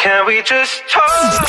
Can we just talk?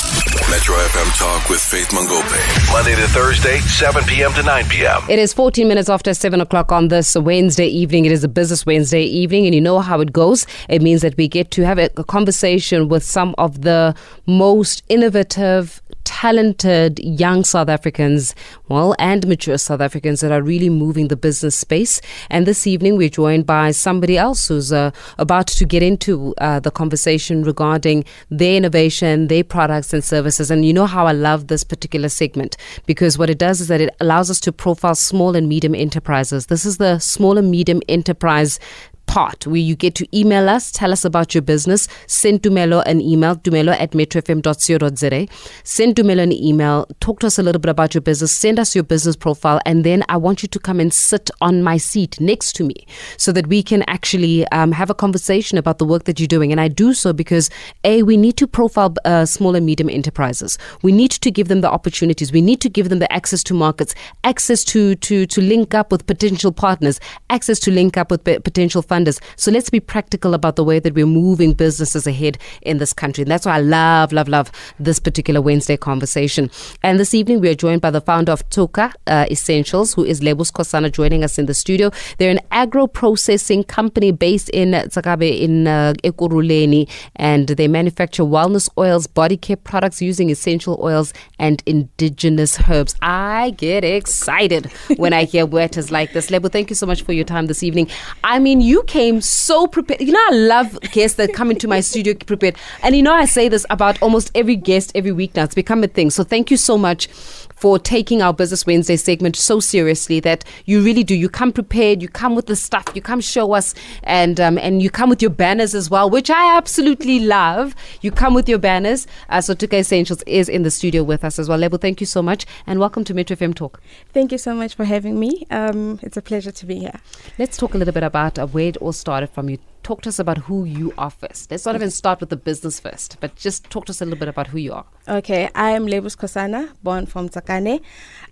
Metro FM Talk with Faith Mangope. Monday to Thursday, 7 p.m. to 9 p.m. It is 14 minutes after 7 o'clock on this Wednesday evening. It is a Business Wednesday evening, and you know how it goes. It means that we get to have a conversation with some of the most innovative, talented young South Africans, and mature South Africans that are really moving the business space. And this evening, we're joined by somebody else who's about to get into the conversation regarding their innovation, their products and services. And you know how I love this particular segment, because what it does is that it allows us to profile small and medium enterprises. This is the small and medium enterprise part where you get to email us, tell us about your business, send Dumelo an email, dumelo@metrofm.co.za. Send Dumelo an email, talk to us a little bit about your business, send us your business profile, and then I want you to come and sit on my seat next to me so that we can actually have a conversation about the work that you're doing. And I do so because we need to profile small and medium enterprises. We need to give them the opportunities. We need to give them the access to markets, access to link up with potential partners, access to link up with potential funders. So let's be practical about the way that we're moving businesses ahead in this country. And that's why I love this particular Wednesday conversation. And this evening, we are joined by the founder of Toca Essentials, who is Lebo Skhosana, joining us in the studio. They're an agro-processing company based in Tsakabe in Ekurhuleni, and they manufacture wellness oils, body care products using essential oils and indigenous herbs. I get excited when I hear words like this. Lebo, thank you so much for your time this evening. I mean, you came so prepared. You know, I love guests that come into my studio prepared. And you know, I say this about almost every guest every week now. It's become a thing. So thank you so much for taking our Business Wednesday segment so seriously, that you really do. You come prepared, you come with the stuff, you come show us, and you come with your banners as well, which I absolutely love. You come with your banners. So Toca Essentials is in the studio with us as well. Lebo, thank you so much, and welcome to Metro FM Talk. Thank you so much for having me. It's a pleasure to be here. Let's talk a little bit about where it all started from. You talk to us about who you are first. Let's not even start with the business first, but just talk to us a little bit about who you are. Okay, I am Lebo Skhosana, born from Tsakane.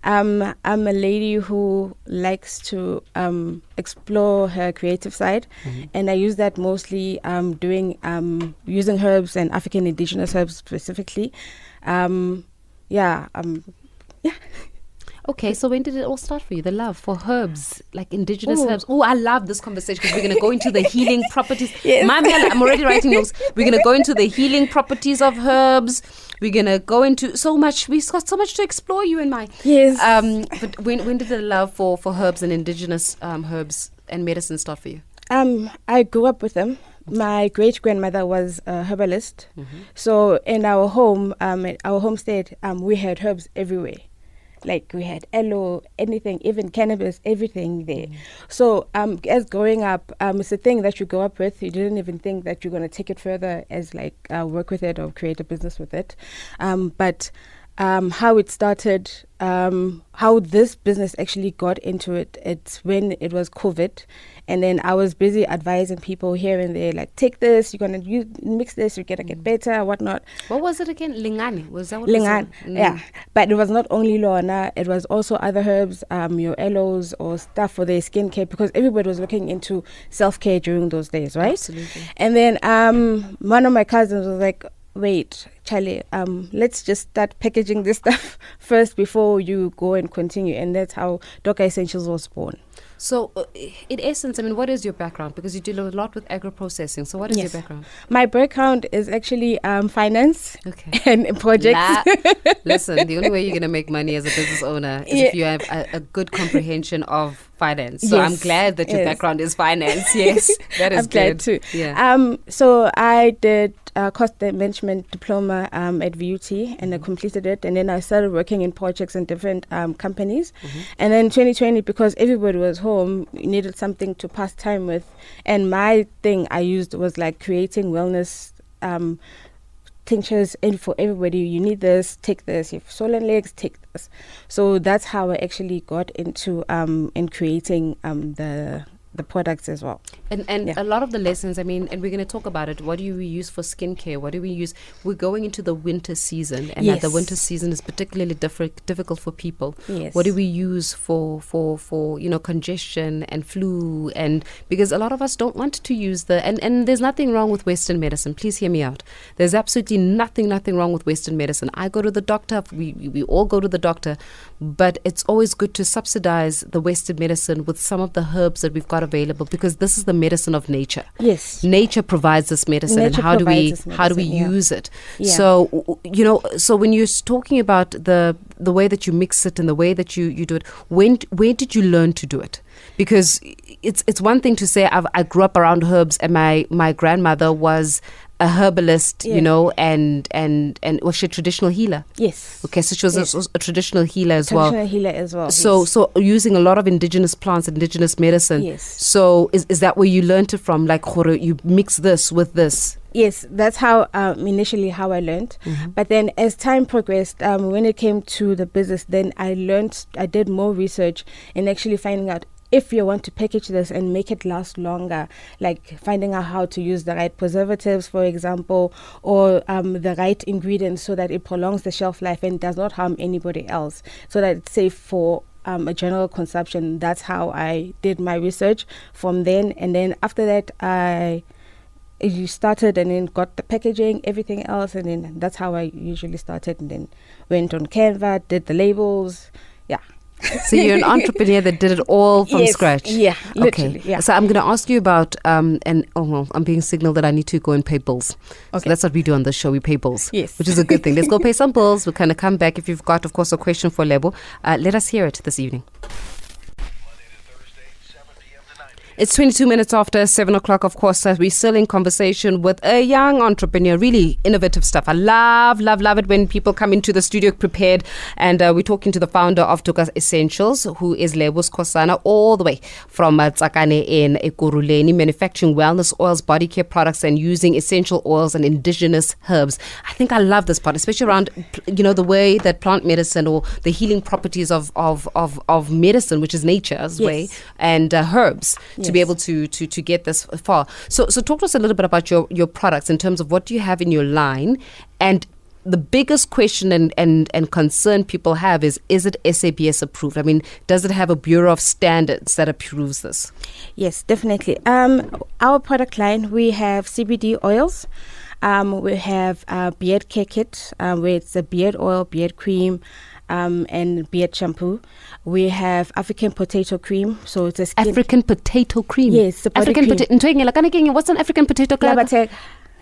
I'm a lady who likes to explore her creative side, and I use that mostly using herbs and African indigenous herbs specifically. Okay, so when did it all start for you? The love for herbs, like indigenous herbs. Oh, I love this conversation because we're going to go into the healing properties. Yes. I'm already writing notes. We're going to go into the healing properties of herbs. We're going to go into so much. We've got so much to explore, you and I. Yes. But when did the love for herbs and indigenous herbs and medicine start for you? I grew up with them. My great-grandmother was a herbalist. So in our home, at our homestead, we had herbs everywhere. Like we had aloe, anything, even cannabis, everything there. So as growing up, it's a thing that you grow up with. You didn't even think that you're going to take it further as like work with it or create a business with it. But how it started, how this business actually got into it, it's when it was COVID. And then I was busy advising people here and there, like, take this, you're going to mix this, you're going to get better, whatnot. What was it again? Lingani? Was that what Lingani, it was? yeah. But it was not only Loana, it was also other herbs, your aloes or stuff for their skincare, because everybody was looking into self-care during those days, right? Absolutely. And then one of my cousins was like, wait, Charlie, let's just start packaging this stuff first before you go and continue. And that's how Toca Essentials was born. So, in essence, I mean, what is your background? Because you do a lot with agro-processing. So, what is your background? My background is actually finance and projects. Listen, the only way you're going to make money as a business owner is if you have a good comprehension of finance. So, I'm glad that your background is finance. Yes, that is I'm glad too. Yeah. So, I did cost management diploma at VUT, and I completed it. And then I started working in projects in different companies. And then 2020, because everybody was home, you needed something to pass time with. And my thing I used was like creating wellness tinctures for everybody. You need this, take this. You have swollen legs, take this. So that's how I actually got into in creating the the products as well. And a lot of the lessons, I mean, and we're going to talk about it. What do we use for skincare? What do we use? We're going into the winter season, and the winter season is particularly difficult for people. Yes. What do we use for congestion and flu? And because a lot of us don't want to use and there's nothing wrong with Western medicine. Please hear me out. There's absolutely nothing wrong with Western medicine. I go to the doctor. We all go to the doctor, but it's always good to subsidize the Western medicine with some of the herbs that we've got available, because this is the medicine of nature. Yes. Nature provides this medicine, and how do we use it? Yeah. So, so when you're talking about the way that you mix it and the way that you do it, where did you learn to do it? Because it's one thing to say I grew up around herbs, and my grandmother was a herbalist, and was she a traditional healer? Yes. Okay, so she was a traditional healer as well. Traditional healer as well. So using a lot of indigenous plants, indigenous medicine. Yes. So is that where you learned it from? Like, you mix this with this? Yes, that's how initially how I learned. Mm-hmm. But then as time progressed, when it came to the business, then I did more research in actually finding out if you want to package this and make it last longer, like finding out how to use the right preservatives, for example, or the right ingredients so that it prolongs the shelf life and does not harm anybody else, so that it's safe for a general consumption. That's how I did my research from then. And then after that, you started and then got the packaging, everything else, and then that's how I usually started, and then went on Canva, did the labels. Yeah. So you're an entrepreneur that did it all from scratch. Yeah, literally. Okay. Yeah. So I'm going to ask you about I'm being signaled that I need to go and pay bills. Okay. So that's what we do on this show. We pay bills. Yes. Which is a good thing. Let's go pay some bills. We'll kind of come back. If you've got, of course, a question for Lebo, let us hear it this evening. It's 22 minutes after 7 o'clock, of course. We're still in conversation with a young entrepreneur, really innovative stuff. I love it when people come into the studio prepared. And we're talking to the founder of Toca Essentials, who is Lebo Skhosana, all the way from Tsakane in Ekurhuleni, manufacturing wellness oils, body care products, and using essential oils and indigenous herbs. I think I love this part, especially around, the way that plant medicine or the healing properties of medicine, which is nature's way, and herbs. To be able to get this far. So talk to us a little bit about your products in terms of what you have in your line. And the biggest question and concern people have is it SABS approved? I mean, does it have a Bureau of Standards that approves this? Yes, definitely. Our product line, we have CBD oils. We have beard care kit, where it's a beard oil, beard cream, and beard shampoo. We have African potato cream, so it's a skin. African potato cream. Yes, the African potato. What's an African potato cream?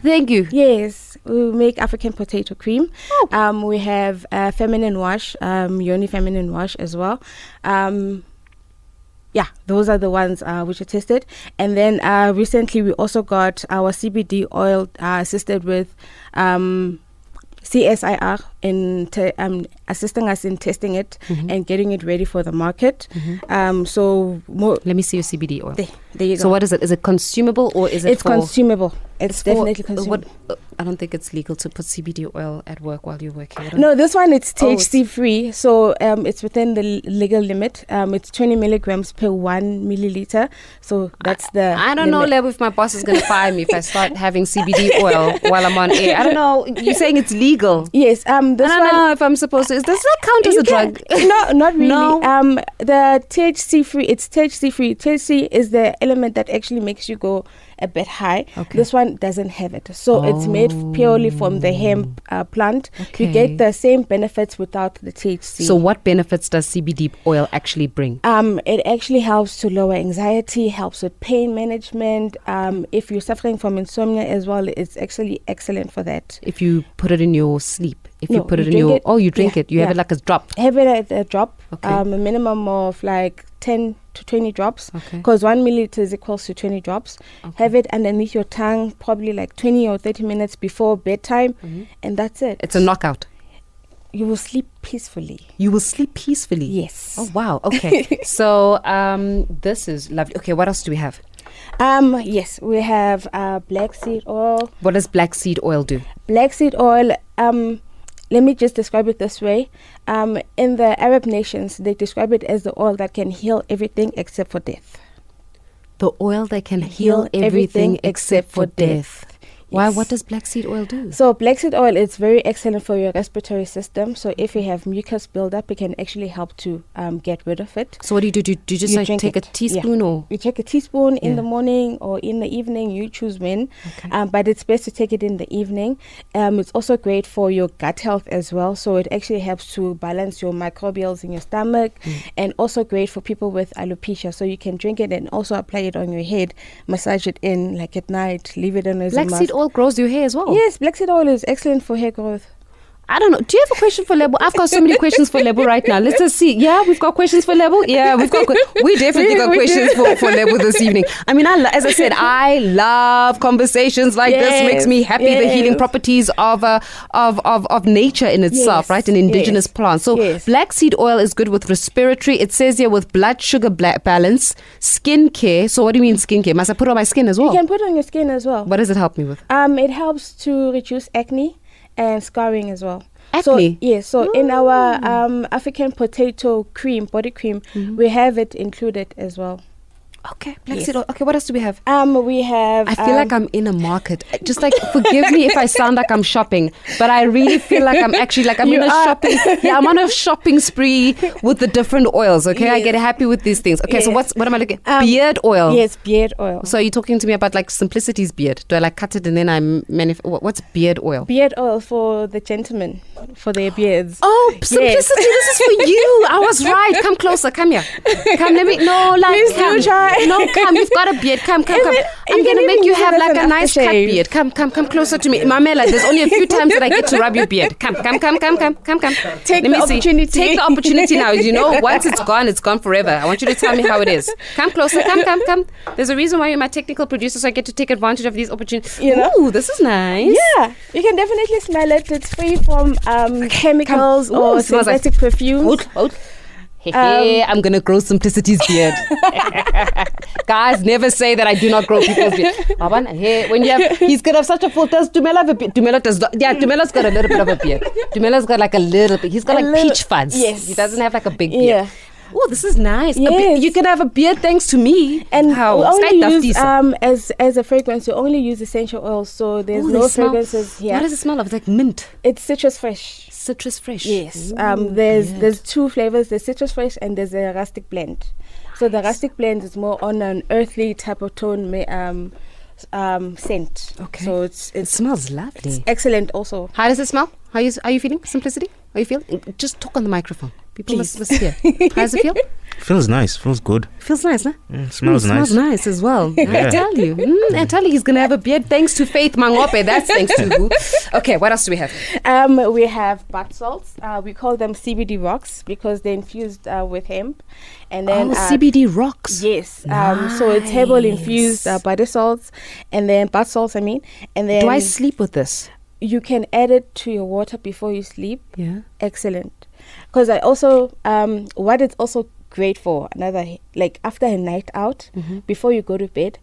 Thank you. Yes, we make African potato cream. Oh. We have feminine wash, Yoni feminine wash as well. Yeah, those are the ones which are tested. And then recently we also got our CBD oil assisted with CSIR in assisting us in testing it and getting it ready for the market. Let me see your CBD oil. There you go. So what is it? Is it consumable or is it? It's consumable. It's definitely consumable. I don't think it's legal to put CBD oil at work while you're working. No, this one it's THC free, so it's within the legal limit. It's 20 milligrams per 1 milliliter. So that's the. I don't know, Lebo, if my boss is going to fire me if I start having CBD oil while I'm on air. I don't know. You're saying it's legal. Yes. I don't know if I'm supposed to. Does that count as a drug? No, not really. No. The THC free. It's THC free. THC is the element that actually makes you go a bit high. Okay. This one doesn't have it, so it's made purely from the hemp plant. You get the same benefits without the THC. So what benefits does CBD oil actually bring? It actually helps to lower anxiety, helps with pain management. If you're suffering from insomnia as well, it's actually excellent for that. If you put it in your sleep, you put it in your you drink it. You have it like a drop. Have it at a drop. Okay. A minimum of like 10 to 20 drops, because 1 milliliter is equals to 20 drops. Have it underneath your tongue probably like 20 or 30 minutes before bedtime, and that's it. It's a knockout. You will sleep peacefully. You will sleep peacefully? Yes. Oh, wow. Okay. So this is lovely. Okay, what else do we have? Yes, we have black seed oil. What does black seed oil do? Black seed oil, let me just describe it this way. In the Arab nations, they describe it as the oil that can heal everything except for death. The oil that can heal everything except for death. Why? What does black seed oil do? So black seed oil is very excellent for your respiratory system. So if you have mucus buildup, it can actually help to get rid of it. So what do you do? Do you just like take a teaspoon or? You take a teaspoon in the morning or in the evening. You choose when. Okay. But it's best to take it in the evening. It's also great for your gut health as well. So it actually helps to balance your microbials in your stomach, and also great for people with alopecia. So you can drink it and also apply it on your head, massage it in like at night, leave it on as a Black mask. seed oil grows your hair as well? Yes, black seed oil is excellent for hair growth. I don't know. Do you have a question for Lebo? I've got so many questions for Lebo right now. Let's just see. Yeah, we've got questions for Lebo. Yeah, we definitely got questions for Lebo this evening. I mean, as I said, I love conversations like this. Makes me happy. The healing properties of nature in itself, right? An indigenous plant. So black seed oil is good with respiratory. It says here with blood sugar balance, skin care. So what do you mean skin care? Must I put it on my skin as well? You can put it on your skin as well. What does it help me with? It helps to reduce acne and scarring as well. Acne? So in our African potato cream, body cream, we have it included as well. Okay, black seed oil. Okay, what else do we have? We have... I feel like I'm in a market. Just like, forgive me if I sound like I'm shopping, but I really feel like I'm actually like I'm shopping. Yeah, I'm on a shopping spree with the different oils. Okay, I get happy with these things. Okay, so what am I looking? Beard oil. Yes, beard oil. So are you talking to me about like Simplicity's beard? Do I like cut it and then what's beard oil? Beard oil for the gentlemen, for their beards. Oh, Simplicity, this is for you. I was right. Come closer. Come here. Come, let me. No, like. Please do try. No, come. You've got a beard. Come. I'm going to make you have like a nice cut beard. Come closer to me. Mamela, there's only a few times that I get to rub your beard. Come. Take the opportunity. Take the opportunity now. You know, once it's gone forever. I want you to tell me how it is. Come closer. Come. There's a reason why you're my technical producer, so I get to take advantage of these opportunities. You know? Ooh, this is nice. Yeah. You can definitely smell it. It's free from chemicals or synthetic perfumes. Hold. I'm gonna grow Simplicity's beard. Guys, never say that I do not grow people's beard. When he's gonna have such a full. Does Dumela have a beard? Dumela does not. Yeah, Dumela's got a little bit of a beard. Dumela's got like a little bit. He's got like peach fuzz. Yes, he doesn't have like a big beard. Yeah. Oh, this is nice. Yes. You can have a beard thanks to me. And how? we only use, as a fragrance, you only use essential oils, so there's no fragrances here. What does it smell of? It's like mint. It's citrus fresh. Citrus fresh. Yes. There's two flavors. There's citrus fresh and there's a rustic blend. So the rustic blend is more on an earthly type of tone scent. Okay. So it smells lovely. It's excellent also. How does it smell? Are you feeling Simplicity? How you feel? Just talk on the microphone. People must hear. How does it feel? Feels nice. Feels good. Feels nice, huh? Smells nice. Smells nice as well. Yeah. I tell you, he's going to have a beard thanks to Faith Mangope. That's thanks to who? Okay, what else do we have? We have bath salts. We call them CBD rocks because they're infused with hemp. And then CBD rocks. Yes. So it's herbal infused body salts and then bath salts, And then do I sleep with this? You can add it to your water before you sleep. Yeah. Excellent. Because I also, what it's also great for, after a night out, before you go to bed,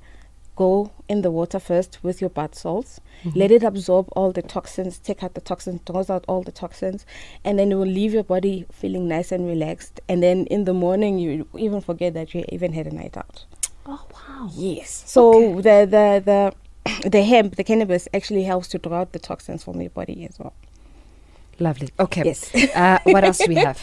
go in the water first with your bath salts. Let it absorb all the toxins, take out the toxins, toss out all the toxins, and then it will leave your body feeling nice and relaxed. And then in the morning, you even forget that you even had a night out. Oh, wow. Yes. So the hemp, the cannabis, actually helps to draw out the toxins from your body as well. Lovely. Okay. Yes. What else do we have?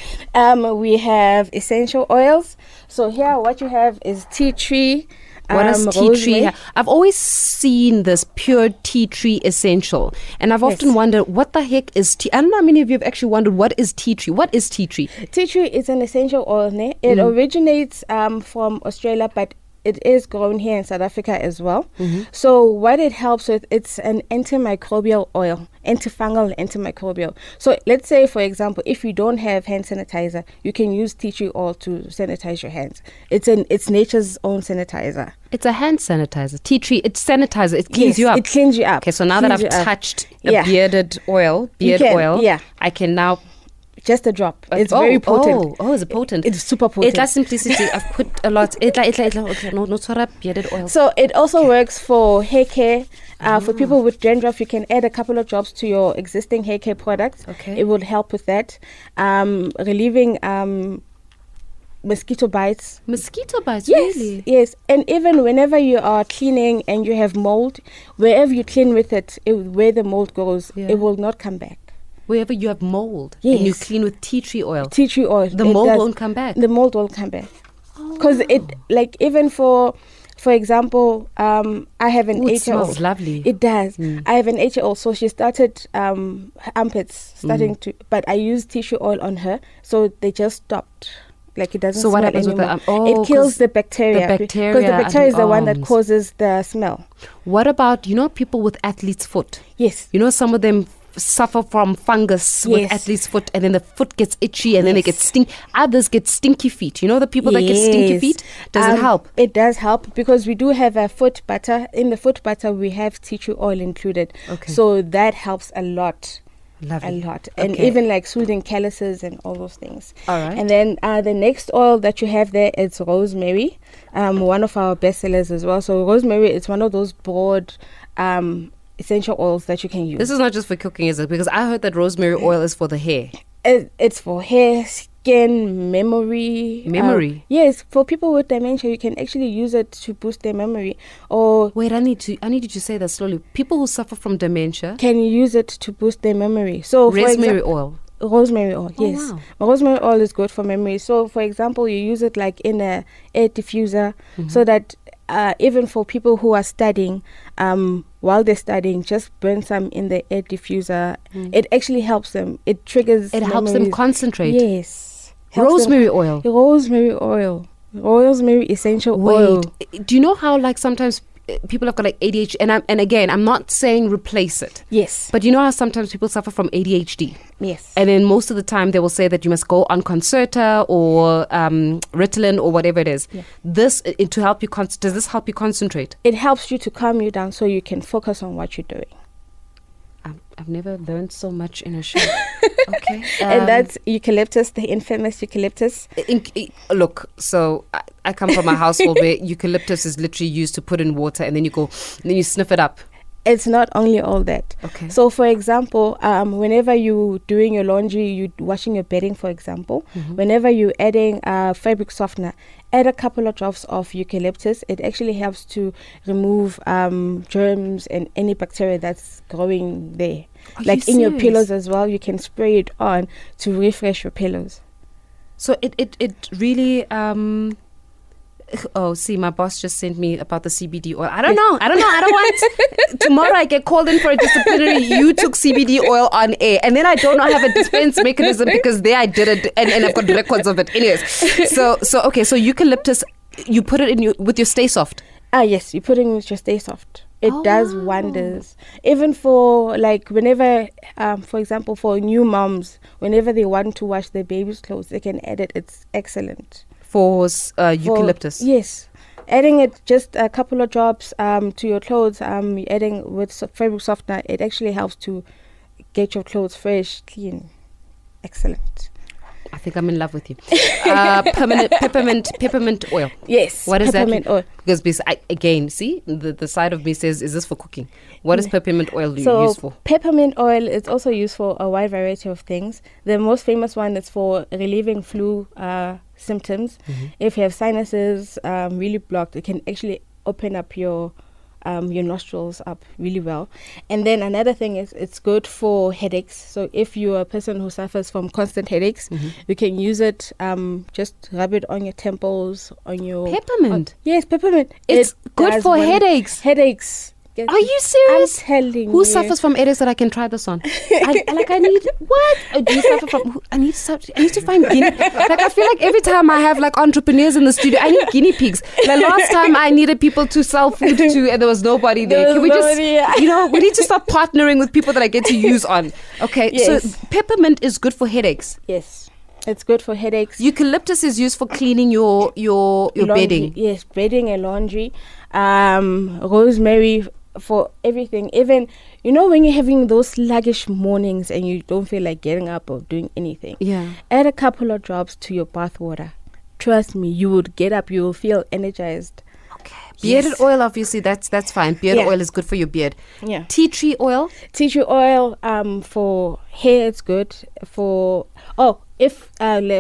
We have essential oils. So here, what you have is tea tree. What does tea tree? I've always seen this pure tea tree essential, and I've often wondered what the heck is tea. I don't know how many of you have actually wondered what is tea tree. What is tea tree? Tea tree is an essential oil. It originates from Australia, but it is grown here in South Africa as well. So what it helps with, it's an antimicrobial oil, antifungal, antimicrobial. So let's say, for example, if you don't have hand sanitizer, you can use tea tree oil to sanitize your hands. It's nature's own sanitizer. It's a hand sanitizer. Tea tree, it's sanitizer. It cleans you up. It cleans you up. Okay, so now that I've touched a beard oil, I can now... Just a drop. It's very potent. Oh, is it potent? It's super potent. It's like Simplicity. I've put a lot. No bearded oil. So it also works for hair care. For people with dandruff, you can add a couple of drops to your existing hair care products. Okay. It would help with that. Relieving mosquito bites. Mosquito bites, Yes, really? yes. And even whenever you are cleaning and you have mold, wherever you clean with it, where the mold goes, Yeah. it will not come back. Wherever you have mold and you Yes. clean with tea tree oil, Tea tree oil. the it mold does- won't come back. The mold won't come back. Because it, like, even for example, I have an Ooh, it 8-year-old. smells lovely. It does. I have an 8-year-old, so she started her armpits starting Mm. to. But I used tissue oil on her, so they just stopped. Like, it doesn't So what smell happens with the anymore. oh, it 'cause kills the bacteria. the Because the bacteria bacteria is and the one that arms. causes the smell. What about, people with athlete's foot? Yes. Some of them suffer from fungus with Yes. athlete's foot, and then the foot gets itchy, and then it gets stink. Others get stinky feet. The people that get stinky Yes. feet? Does it help? It does help because we do have a foot butter. In the foot butter, we have tea tree oil included. Okay. So that helps a lot. Lovely. A lot. And Okay. even like soothing calluses and all those things. All right. And then the next oil that you have there is rosemary. One of our best sellers as well. So rosemary is one of those broad essential oils that you can use. This is not just for cooking, is it? Because I heard that rosemary oil is for the hair. It's for hair, skin, memory. Memory? Yes, for people with dementia, you can actually use it to boost their memory. Or Wait, I need you to say that slowly. People who suffer from dementia, can use it to boost their memory. So for rosemary example, oil. rosemary oil, Oh, yes. wow. Rosemary oil is good for memory. So for example, you use it like in a air diffuser, so that even for people who are studying, while they're studying, just burn some in the air diffuser. It actually helps them. It triggers. It helps them memories. concentrate. Yes. Helps them- Rosemary oil. Rosemary oil. Rosemary essential oil. Wait, do you know how sometimes people have got ADHD, and again, I'm not saying replace it, Yes. but you know how sometimes people suffer from ADHD, Yes. and then most of the time they will say that you must go on Concerta or Ritalin or whatever it is. Yeah. This to help you. Does this help you concentrate? It helps you to calm you down so you can focus on what you're doing. I've never learned so much in a show. Okay, And that's eucalyptus, the infamous eucalyptus. Look, so I come from a household where eucalyptus is literally used to put in water, and then you sniff it up. It's not only all that. Okay. So, for example, whenever you doing your laundry, you washing your bedding, for example, whenever you adding fabric softener, add a couple of drops of eucalyptus. It actually helps to remove germs and any bacteria that's growing there. Are Like you in your serious? pillows as well, you can spray it on to refresh your pillows. So it really oh, see, my boss just sent me about the CBD oil. I don't know. I don't want tomorrow I get called in for a disciplinary. You took CBD oil on air, and then I don't have a defense mechanism because there I did it, and I've got records of it. Anyways, so okay, so eucalyptus, you put it in with your Stay Soft. Yes, you put it in with your Stay Soft. It does wonders. Even for like whenever, for example, for new moms, whenever they want to wash their baby's clothes, they can add it. It's excellent. For eucalyptus. Yes. Adding it just a couple of drops to your clothes, adding with fabric softener, it actually helps to get your clothes fresh, clean. Excellent. I think I'm in love with you. Peppermint oil. Yes. What is peppermint that? oil. Because again, see, the side of me says, is this for cooking? What is peppermint oil So used for? peppermint oil is also used for a wide variety of things. The most famous one is for relieving flu symptoms. If you have sinuses really blocked, it can actually open up your nostrils up really well. And then another thing is it's good for headaches. So if you're a person who suffers from constant headaches, you can use it, just rub it on your temples, on your... Peppermint? Yes, peppermint. It's It good does for wonders. headaches. Headaches. Yes. Are you serious? I'm telling Who you. suffers from headaches that I can try this on? I need what? Do you suffer from? I need to find guinea. Like I feel like every time I have like entrepreneurs in the studio, I need guinea pigs. The last time I needed people to sell food to, and there was nobody there. There Can was we just, nobody, yeah. we need to start partnering with people that I get to use on. Okay, Yes. so peppermint is good for headaches. Yes. It's good for headaches. Eucalyptus is used for cleaning your Laundry. bedding. Yes, bedding and laundry. Rosemary for everything. Even, when you're having those sluggish mornings and you don't feel like getting up or doing anything. Yeah. Add a couple of drops to your bath water. Trust me, you would get up. You will feel energized. Okay. Bearded oil, obviously, that's fine. Beard Yeah. oil is good for your beard. Yeah. Tea tree oil? Tea tree oil for hair, it's good. If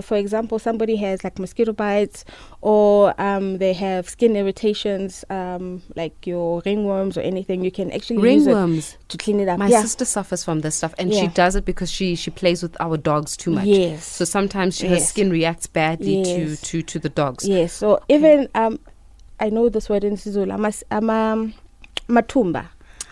for example somebody has like mosquito bites or they have skin irritations, like your ringworms or anything, you can actually use Ringworms? it to clean it up. My Yeah. sister suffers from this stuff, and she Yeah. does it because she plays with our dogs too much. Yes. So sometimes her Yes. skin reacts badly Yes. to the dogs. Yes. So even I know this word in Sizulu. Matumba.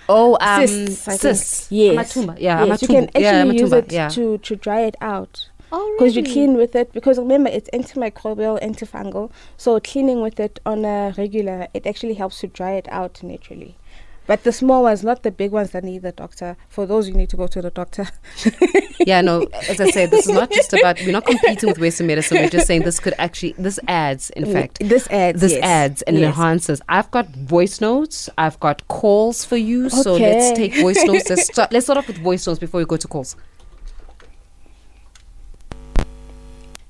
Oh, Cysts, I think. cysts. Yes. Amatumba. Yeah, Yes, you amatumba. can actually Yeah, use amatumba. it Yeah. to dry it out. Oh, Because you really? clean with it, because remember it's antimicrobial, antifungal. So cleaning with it on a regular, it actually helps to dry it out naturally. But the small ones, not the big ones that need the doctor. For those, you need to go to the doctor. Yeah, no, as I said, this is not just about, we're not competing with Western medicine. We're just saying this adds, in fact. This adds, This yes. adds and Yes. enhances. I've got voice notes. I've got calls for you. So Okay. let's take voice notes. Let's start off with voice notes before we go to calls.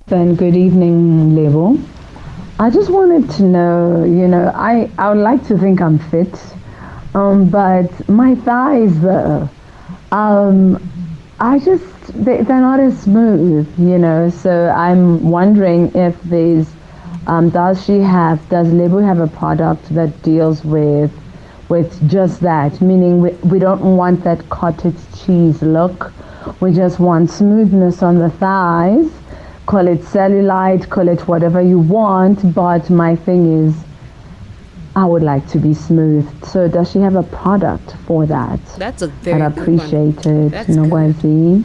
And good evening, Lebo. I just wanted to know, I would like to think I'm fit, but my thighs, they're not as smooth, so I'm wondering if there's, does Lebo have a product that deals with just that, meaning we don't want that cottage cheese look, we just want smoothness on the thighs. Call it cellulite, call it whatever you want, but my thing is, I would like to be smooth. So does she have a product for that? That's a very I'd good appreciate one. it. That's good. Nogwazi.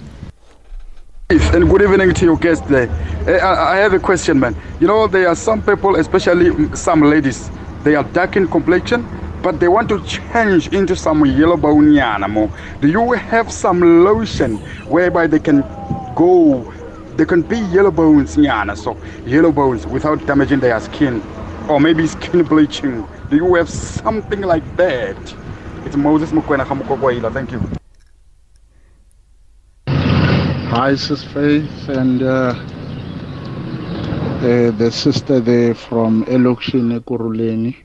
And good evening to your guest there. I have a question, man. There are some people, especially some ladies, they are dark in complexion, but they want to change into some yellow bone animal. Do you have some lotion whereby they can be yellow bones, so yellow bones without damaging their skin, or maybe skin bleaching? Do you have something like that? It's Moses Mukwena Hamukokwaila. Thank you. Hi, Sis Faith, and the sister there from Elokshine Kuruleni.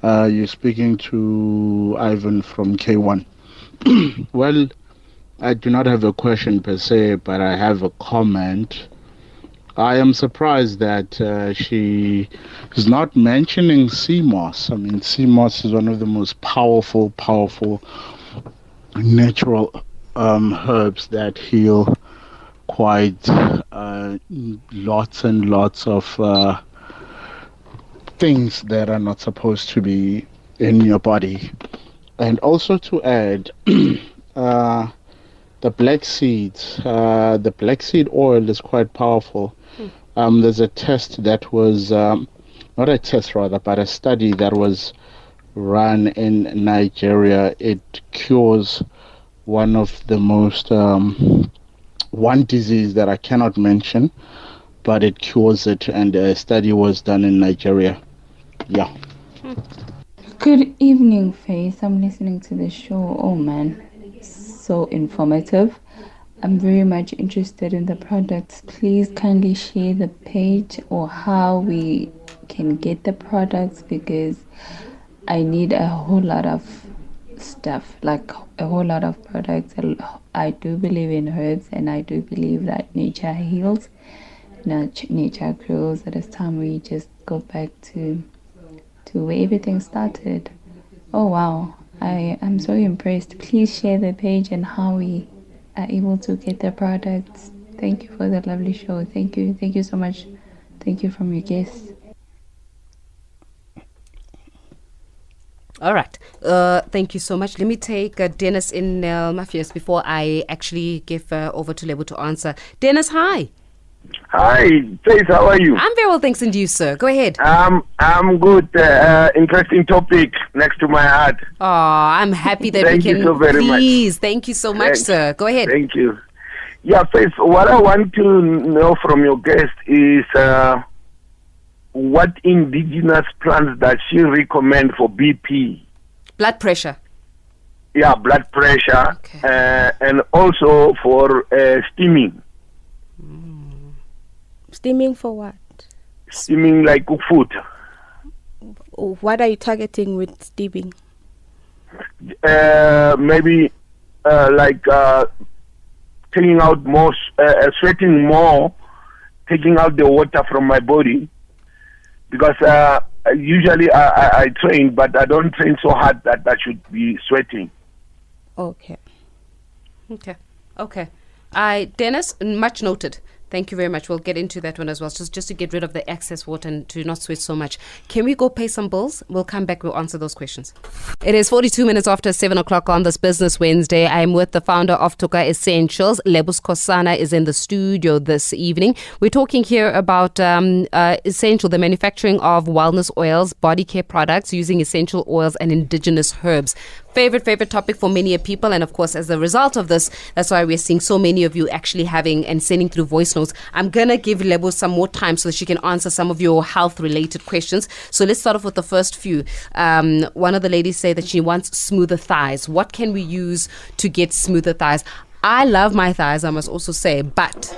You're speaking to Ivan from K1. Well, I do not have a question per se, but I have a comment. I am surprised that she is not mentioning sea moss. I mean, sea moss is one of the most powerful natural herbs that heal quite lots and lots of things that are not supposed to be in your body. And also to add, the black seeds, the black seed oil is quite powerful. There's a test that was, not a test rather, but a study that was run in Nigeria. It cures one of the most, one disease that I cannot mention, but it cures it, and a study was done in Nigeria. Yeah. Good evening, Faith. I'm listening to the show. Oh man, so informative. I'm very much interested in the products. Please kindly share the page or how we can get the products, because I need a whole lot of stuff, like a whole lot of products. I do believe in herbs, and I do believe that nature heals, nature grows. At this time we just go back to where everything started. Oh wow, I am so impressed. Please share the page and how we are able to get the products. Thank you for the lovely show. Thank you so much. Thank you from your guests. All right. Thank you so much. Let me take Dennis in Mafias before I actually give over to Lebo to answer. Dennis, hi. Hi, Faith, how are you? I'm very well, thanks, and you, sir. Go ahead. I'm good. Interesting topic next to my heart. Oh, I'm happy that Thank we can. you so very much. Please, thank you so much, Thanks. sir. Go ahead. Thank you. Yeah, Faith, what I want to know from your guest is what indigenous plants does she recommend for BP? Blood pressure. Yeah, blood pressure, Okay. and also for steaming. Steaming for what? Steaming like cook food. what are you targeting with steaming? Maybe like taking out more, sweating more, taking out the water from my body. Because usually I train, but I don't train so hard that I should be sweating. Okay. Dennis, much noted. Thank you very much. We'll get into that one as well, just to get rid of the excess water and to not sweat so much. Can we go pay some bills? We'll come back. We'll answer those questions. It is 42 minutes after 7 o'clock on this Business Wednesday. I'm with the founder of Toca Essentials. Lebo Skhosana is in the studio this evening. We're talking here about Essential, the manufacturing of wellness oils, body care products using essential oils and indigenous herbs. Favorite topic for many people, and of course as a result of this, that's why we're seeing so many of you actually having and sending through voice notes. I'm gonna give Lebo some more time so that she can answer some of your health related questions. So let's start off with the first few. One of the ladies say that she wants smoother thighs. What can we use to get smoother thighs? I love my thighs, I must also say, but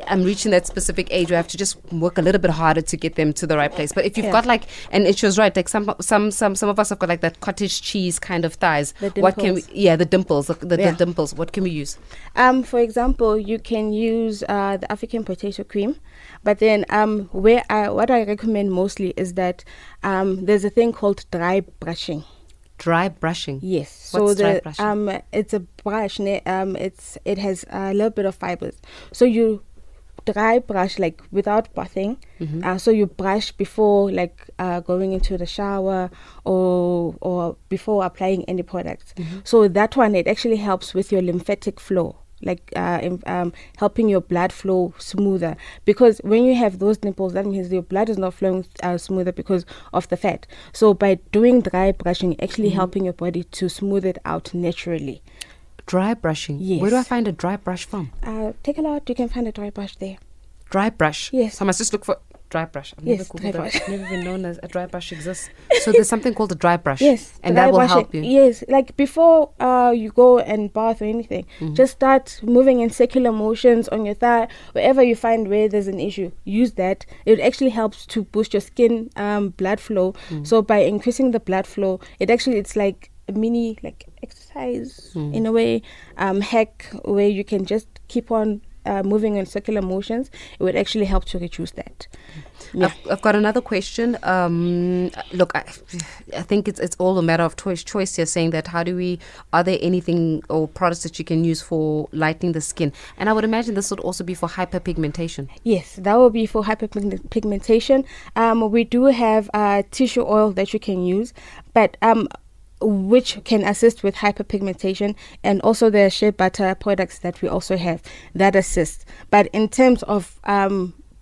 I'm reaching that specific age where I have to just work a little bit harder to get them to the right place. But if you've got like, and she was right, like some of us have got like that cottage cheese kind of thighs. The dimples. What can we? Yeah, the dimples, the dimples. What can we use? For example, you can use the African potato cream, but then what I recommend mostly is that there's a thing called dry brushing. Dry brushing. Yes. What's dry brushing? It's a brush. It has a little bit of fibers. So you dry brush like without bathing. So you brush before like going into the shower or before applying any products. So that one, it actually helps with your lymphatic flow, like helping your blood flow smoother, because when you have those nipples, that means your blood is not flowing smoother because of the fat. So by doing dry brushing, actually helping your body to smooth it out naturally. Dry brushing? Yes. Where do I find a dry brush from? Take a lot, you can find a dry brush there. Dry brush? Yes. So I must just look for dry brush. I've Yes, never dry brush. I've never even known as a dry brush exists. So there's something called a dry brush. Yes. And that will help you. Yes. Like before you go and bath or anything, just start moving in circular motions on your thigh, wherever you find where there's an issue. Use that. It actually helps to boost your skin blood flow. So by increasing the blood flow, it's like a mini like exercise in a way, hack where you can just keep on moving in circular motions. It would actually help to reduce that. Yeah. I've got another question. Look, I think it's all a matter of choice here, saying that are there anything or products that you can use for lightening the skin? And I would imagine this would also be for hyperpigmentation. Yes, that will be for hyperpigmentation. We do have tissue oil that you can use, but which can assist with hyperpigmentation, and also the shea butter products that we also have that assist. But in terms of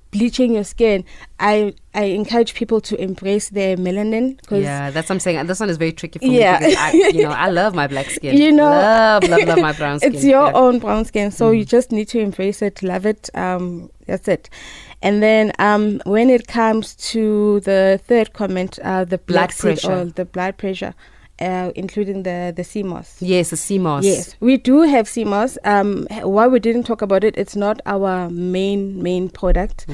bleaching your skin, I encourage people to embrace their melanin. Yeah, that's what I'm saying. This one is very tricky for me because I love my black skin. Love my brown skin. It's your own brown skin, so you just need to embrace it, love it. That's it. And then when it comes to the third comment, the blood pressure, oil, the blood pressure. Including the CMOS. Yes, the CMOS. Yes, we do have CMOS. Why we didn't talk about it, it's not our main product.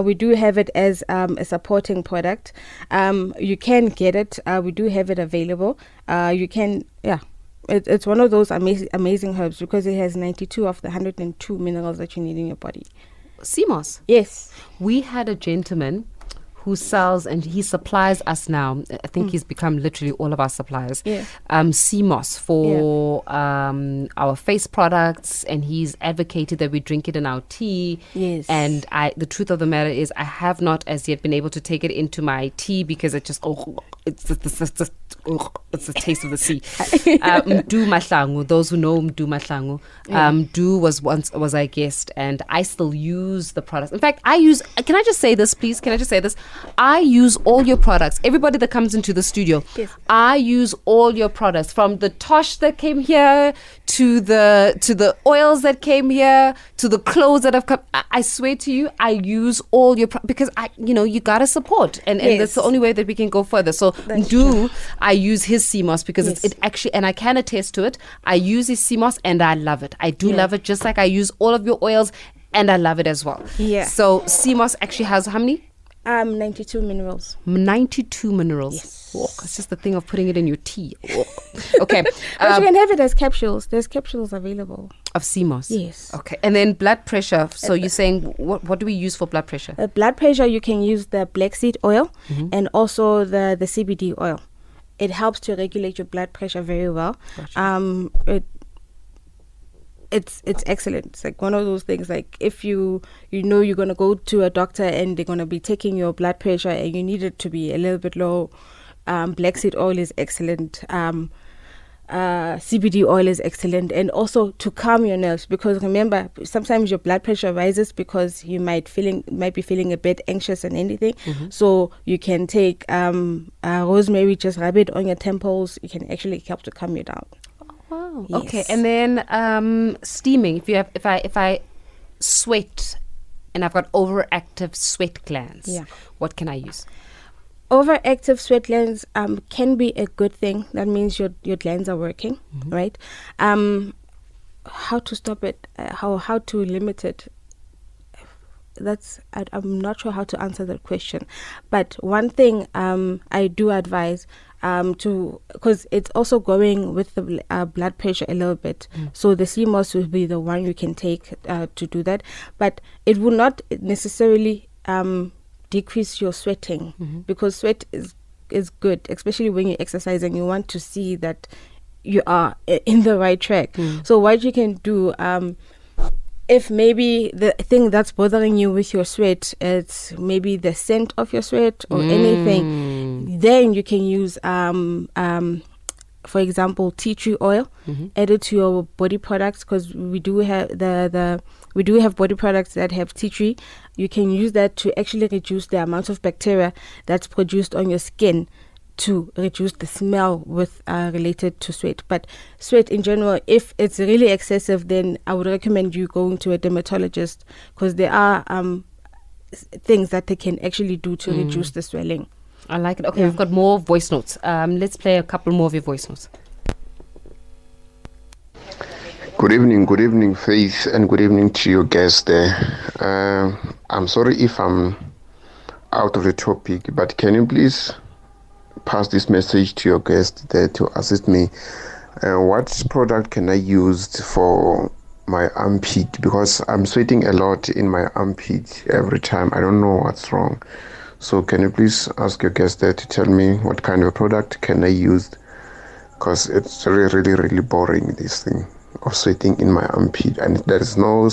We do have it as a supporting product. You can get it. We do have it available. You can, it's one of those amazing herbs because it has 92 of the 102 minerals that you need in your body. CMOS? Yes. We had a gentleman who sells and he supplies us now. I think he's become literally all of our suppliers. CMOS for our face products, and he's advocated that we drink it in our tea. Yes. And the truth of the matter is, I have not as yet been able to take it into my tea because it just it's the taste of the sea. Mdu Mahlangu, those who know Mdu Mahlangu, Mdu was our guest, and I still use the products. In fact, can I just say this, please? Can I just say this? I use all your products. Everybody that comes into the studio, I use all your products, from the tosh that came here to the oils that came here to the clothes that have come. I swear to you, I use all your because you gotta support, and that's the only way that we can go further. So I use his CMOS because it actually, and I can attest to it. I use his CMOS and I love it. I do love it, just like I use all of your oils and I love it as well. Yeah. So CMOS actually has how many? 92 minerals. 92 minerals. Yes. Oh, it's just the thing of putting it in your tea. Oh. Okay. But you can have it as capsules. There's capsules available. Of sea moss. Yes. Okay. And then blood pressure. So you're saying, what do we use for blood pressure? Blood pressure, you can use the black seed oil and also the CBD oil. It helps to regulate your blood pressure very well. Gotcha. It's excellent. It's like one of those things, like if you know you're going to go to a doctor and they're going to be taking your blood pressure and you need it to be a little bit low, black seed oil is excellent. CBD oil is excellent, and also to calm your nerves, because remember, sometimes your blood pressure rises because you might be feeling a bit anxious and anything. So you can take rosemary, just rub it on your temples. It can actually help to calm you down. Wow. Yes. Okay. And then steaming. If I sweat and I've got overactive sweat glands, what can I use? Overactive sweat glands can be a good thing. That means your glands are working, right? How to stop it? How to limit it? I'm not sure how to answer that question. But one thing I do advise because it's also going with the blood pressure a little bit. So the sea moss will be the one you can take to do that. But it will not necessarily decrease your sweating, because sweat is good, especially when you exercise and you want to see that you are in the right track. So what you can do, if maybe the thing that's bothering you with your sweat, it's maybe the scent of your sweat or anything, then you can use for example, tea tree oil, add it to your body products, because we do have we do have body products that have tea tree. You can use that to actually reduce the amount of bacteria that's produced on your skin, to reduce the smell with related to sweat. But sweat in general, if it's really excessive, then I would recommend you going to a dermatologist, because there are things that they can actually do to reduce the swelling. I like it. Okay, we've got more voice notes. Let's play a couple more of your voice notes. Good evening, Faith, and good evening to your guest there. I'm sorry if I'm out of the topic, but can you please pass this message to your guest there to assist me? What product can I use for my armpit? Because I'm sweating a lot in my armpit every time. I don't know what's wrong. So can you please ask your guest there to tell me what kind of product can I use? Because it's really boring, this thing of sweating in my armpit, and there is no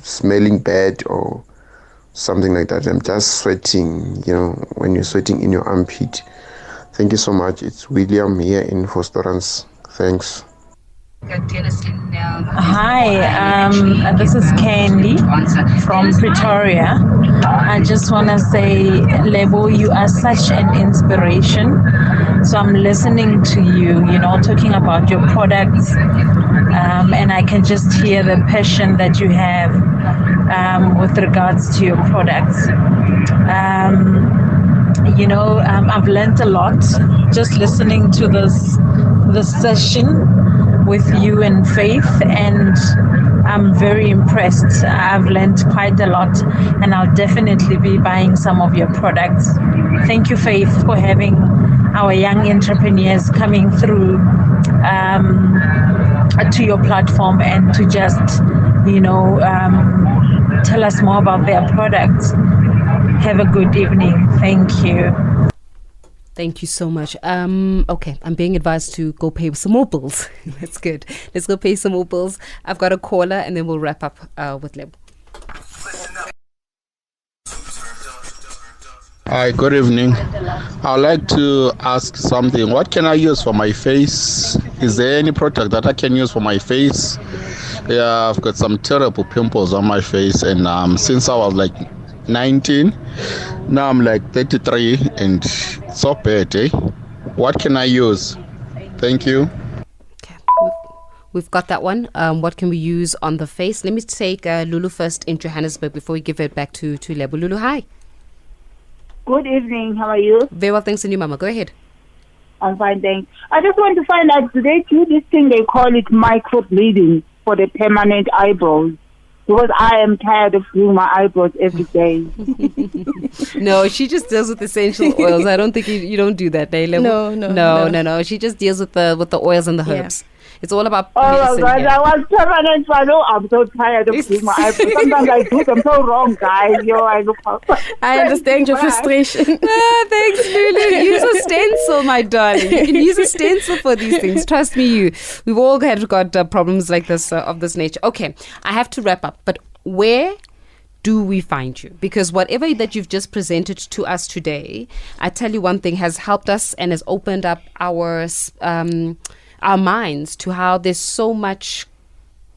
smelling bad or something like that. I'm just sweating, when you're sweating in your armpit. Thank you so much. It's William here in Forstorans. Thanks. Hi, this is Candy from Pretoria. I just want to say, Lebo, you are such an inspiration. So I'm listening to you, talking about your products, and I can just hear the passion that you have with regards to your products. I've learned a lot just listening to this session with you and Faith, and I'm very impressed. I've learned quite a lot, and I'll definitely be buying some of your products. Thank you, Faith, for having our young entrepreneurs coming through to your platform and to just, tell us more about their products. Have a good evening. Thank you. Thank you so much. Okay, I'm being advised to go pay some more bills. That's good. Let's go pay some more bills. I've got a caller, and then we'll wrap up with Lebo. Hi, good evening. I'd like to ask something. What can I use for my face? Is there any product that I can use for my face? Yeah, I've got some terrible pimples on my face, and since I was like 19, now I'm like 33, and so bad, eh? What can I use? Thank you. Okay, we've got that one. What can we use on the face? Let me take Lulu first in Johannesburg before we give it back to Lebo. Lulu, hi. Good evening. How are you? Very well, thanks, and you, Mama. Go ahead. I'm fine, thanks. I just want to find out, do they do this thing, they call it microbleeding for the permanent eyebrows? because I am tired of doing my eyebrows every day. No, she just deals with essential oils. I don't think you don't do that, Lebo. No. She just deals with the oils and the herbs. It's all about medicine. God, I was permanent. I'm so tired of doing my eyebrows. Sometimes I do them so wrong, guys. I look. I understand your frustration. Thanks, Lulu. Use a stencil, my darling. You can use a stencil for these things. Trust me, we've all got problems like this of this nature. Okay, I have to wrap up. But where do we find you? Because whatever that you've just presented to us today, I tell you one thing, has helped us and has opened up our minds to how there's so much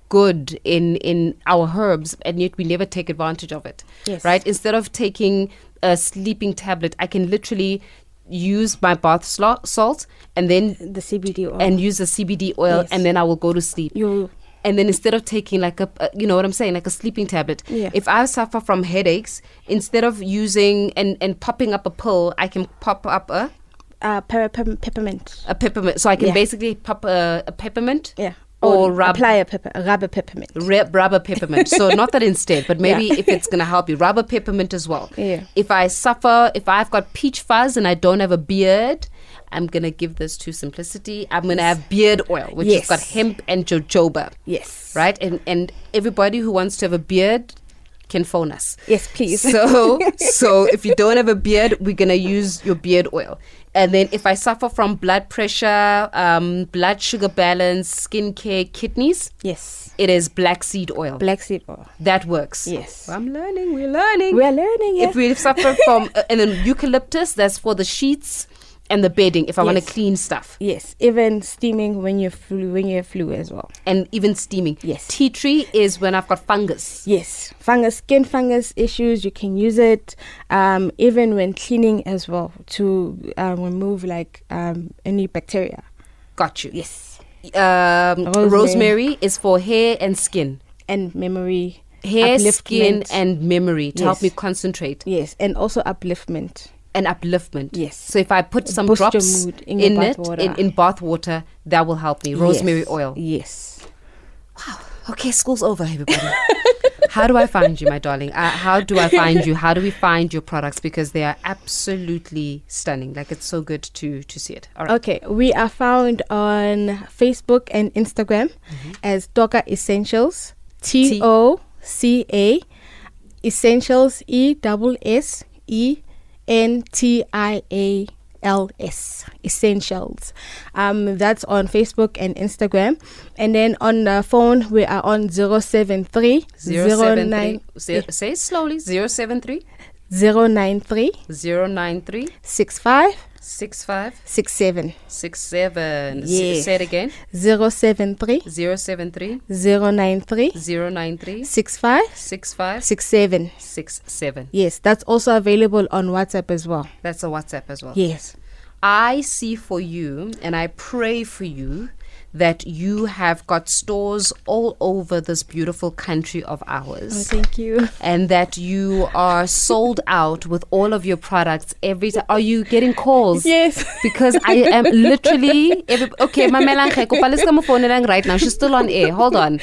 good in our herbs, and yet we never take advantage of it. Yes. Right? Instead of taking a sleeping tablet, I can literally use my bath salt and then the CBD oil, and use the CBD oil, and then I will go to sleep. And then instead of taking like you know what I'm saying, like a sleeping tablet, if I suffer from headaches, instead of using and popping up a pill, I can pop up a peppermint. A peppermint. So I can basically pop a peppermint. Yeah. Or apply a rubber peppermint. Rubber peppermint. So not that instead, but maybe if it's going to help you, rubber peppermint as well. Yeah. If I've got peach fuzz and I don't have a beard, I'm going to give this to Simplicity. I'm going to have beard oil, which has got hemp and jojoba. Yes. Right? And everybody who wants to have a beard can phone us. Yes, please. So if you don't have a beard, we're going to use your beard oil. And then if I suffer from blood pressure, blood sugar balance, skin care, kidneys, it is black seed oil. Black seed oil. That works. Yes. We're learning. Yeah. If we suffer from, and then eucalyptus, that's for the sheets and the bedding, if I want to clean stuff. Yes, even steaming when you have flu as well. And even steaming. Yes. Tea tree is when I've got fungus. Yes, skin fungus issues, you can use it even when cleaning as well to remove like any bacteria. Got you. Yes. Rosemary is for hair and skin. And memory. Hair, skin and memory to help me concentrate. Yes, and also upliftment. An upliftment. Yes. So if I put some Boost drops your mood in bath water, that will help me. Rosemary oil. Yes. Wow. Okay, school's over, everybody. How do I find you, my darling? How do I find you? How do we find your products? Because they are absolutely stunning. Like, it's so good to see it. All right. Okay, we are found on Facebook and Instagram as Toca Essentials. TOCA Essentials ESSENTIALS Essentials. That's on Facebook and Instagram. And then on the phone we are on 073 Say it slowly. 073 093 093 65 67. Yes. Say it again. 073 093 093 093 65 67. Yes, that's also available on WhatsApp as well. That's a WhatsApp as well. Yes. I see for you and I pray for you that you have got stores all over this beautiful country of ours. Oh, thank you. And that you are sold out with all of your products every time. Are you getting calls? Yes. Because I am literally... Okay, my melange right now. She's still on air. Hold on.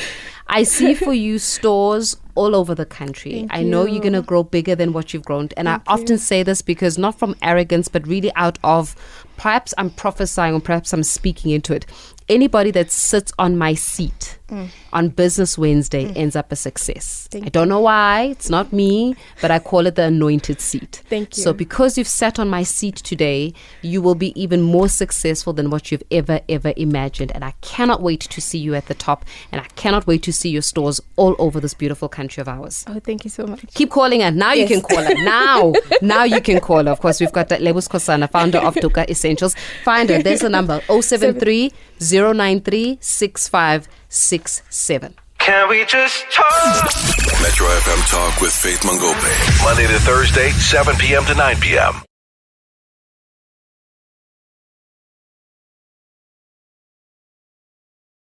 I see for you stores all over the country. I know you're going to grow bigger than what you've grown. And I often say this because not from arrogance, but really out of perhaps I'm prophesying or perhaps I'm speaking into it. Anybody that sits on my seat on Business Wednesday ends up a success. I don't know why. It's not me, but I call it the anointed seat. Thank you. So because you've sat on my seat today, you will be even more successful than what you've ever imagined. And I cannot wait to see you at the top. And I cannot wait to see your stores all over this beautiful country of ours. Oh, thank you so much. Keep calling her. Now you can call her. Now you can call her. Of course, we've got Lebo Skhosana, founder of Toca Essentials. Find her. There's the number 073 093 6567. Can we just talk? Metro FM Talk with Faith Mangope. Monday to Thursday, 7 p.m. to 9 p.m.